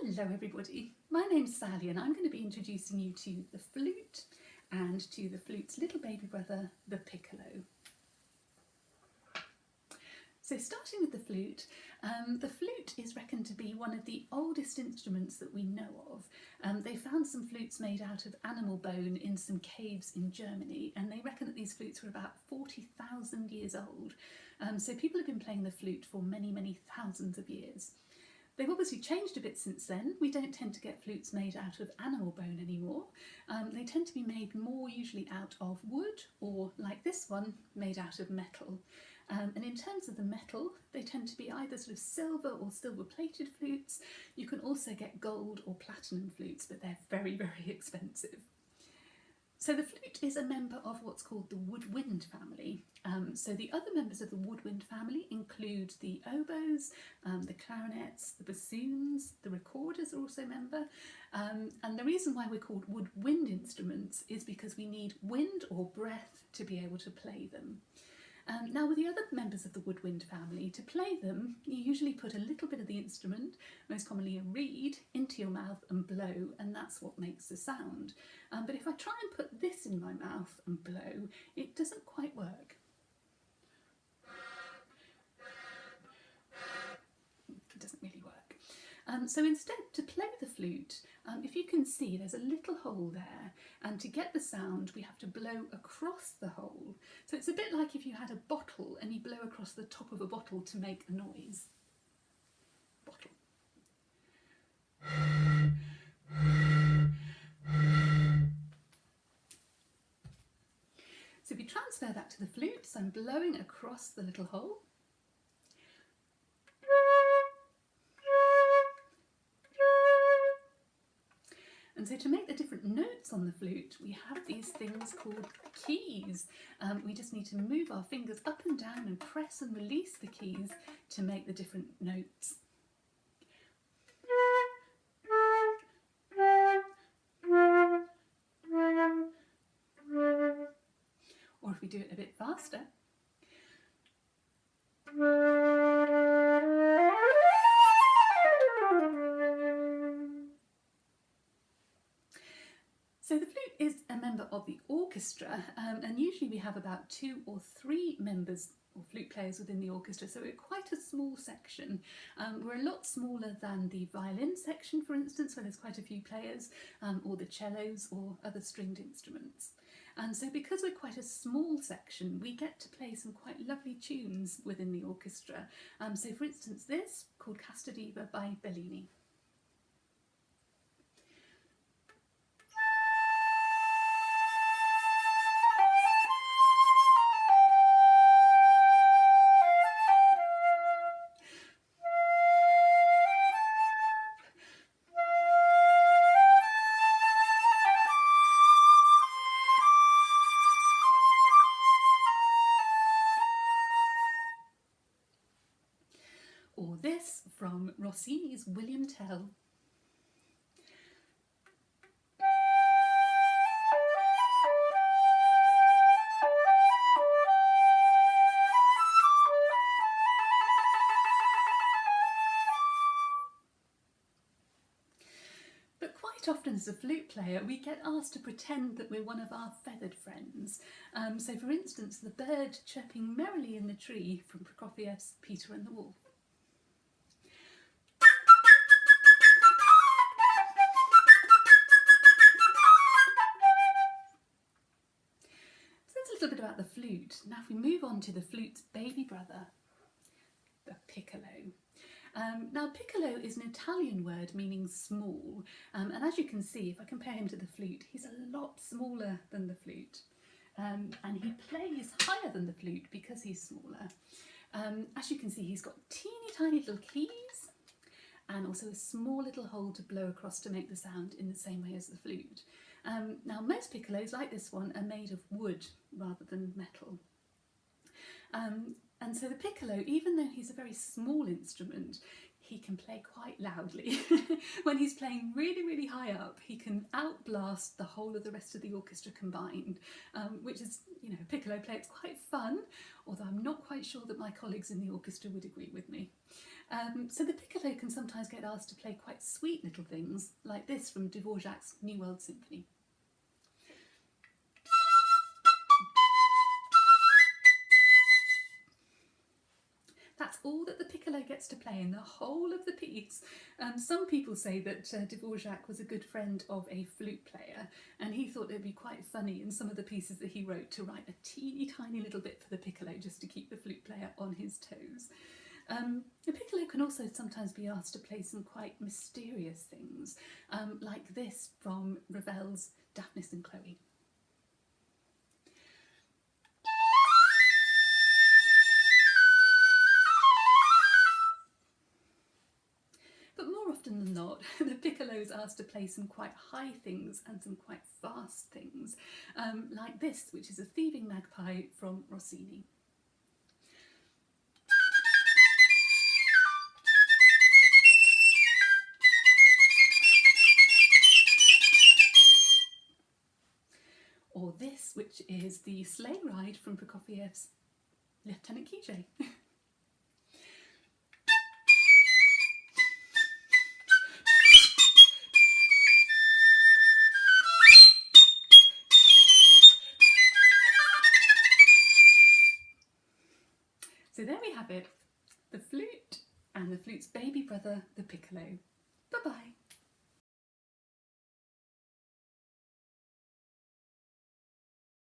Hello everybody, my name's Sally and I'm going to be introducing you to the flute and to the flute's little baby brother, the piccolo. So starting with the flute is reckoned to be one of the oldest instruments that we know of. They found some flutes made out of animal bone in some caves in Germany, and they reckon that these flutes were about 40,000 years old. So people have been playing the flute for many thousands of years. They've obviously changed a bit since then. We don't tend to get flutes made out of animal bone anymore. They tend to be made more usually out of wood, or like this one, made out of metal. And in terms of the metal, they tend to be either sort of silver or silver plated flutes. You can also get gold or platinum flutes, but they're very expensive. So the flute is a member of what's called the woodwind family. So the other members of the woodwind family include the oboes, the clarinets, the bassoons, the recorders are also a member. And the reason why we're called woodwind instruments is because we need wind or breath to be able to play them. Now with the other members of the woodwind family, to play them, you usually put a little bit of the instrument, most commonly a reed, into your mouth and blow, and that's what makes the sound. But if I try and put this in my mouth and blow, it doesn't quite work. It doesn't really work. So instead, to play the flute, if you can see, there's a little hole there, and to get the sound we have to blow across the hole. So it's a bit like if you had a bottle and you blow across the top of a bottle to make a noise. Bottle. So if you transfer that to the flute, so I'm blowing across the little hole. And so to make the different notes on the flute, we have these things called keys. We just need to move our fingers up and down and press and release the keys to make the different notes. Or if we do it a bit faster. So the flute is a member of the orchestra, and usually we have about 2 or 3 members or flute players within the orchestra, so we're quite a small section. We're a lot smaller than the violin section, for instance, where there's quite a few players, or the cellos or other stringed instruments. And so because we're quite a small section, we get to play some quite lovely tunes within the orchestra. So for instance this, called Casta Diva by Bellini. Or this from Rossini's William Tell. But quite often as a flute player we get asked to pretend that we're one of our feathered friends. So for instance the bird chirping merrily in the tree from Prokofiev's Peter and the Wolf. A little bit about the flute. Now if we move on to the flute's baby brother, the piccolo. Now piccolo is an Italian word meaning small, and as you can see, if I compare him to the flute, he's a lot smaller than the flute, and he plays higher than the flute because he's smaller. As you can see, he's got teeny tiny little keys and also a small little hole to blow across to make the sound in the same way as the flute. Now most piccolos, like this one, are made of wood rather than metal. And so the piccolo, even though he's a very small instrument, he can play quite loudly. When he's playing really, really high up, he can outblast the whole of the rest of the orchestra combined, which is, piccolo play, it's quite fun, although I'm not quite sure that my colleagues in the orchestra would agree with me. So the piccolo can sometimes get asked to play quite sweet little things, like this from Dvorak's New World Symphony. That's all that the piccolo gets to play in the whole of the piece. Some people say that Dvorak was a good friend of a flute player, and he thought it would be quite funny in some of the pieces that he wrote to write a teeny tiny little bit for the piccolo just to keep the flute player on his toes. The piccolo can also sometimes be asked to play some quite mysterious things, like this from Ravel's Daphnis and Chloe. But more often than not, the piccolo is asked to play some quite high things and some quite fast things, like this, which is a thieving magpie from Rossini. Or this, which is the sleigh ride from Prokofiev's Lieutenant Kijé. So there we have it, the flute and the flute's baby brother, the piccolo. Bye-bye.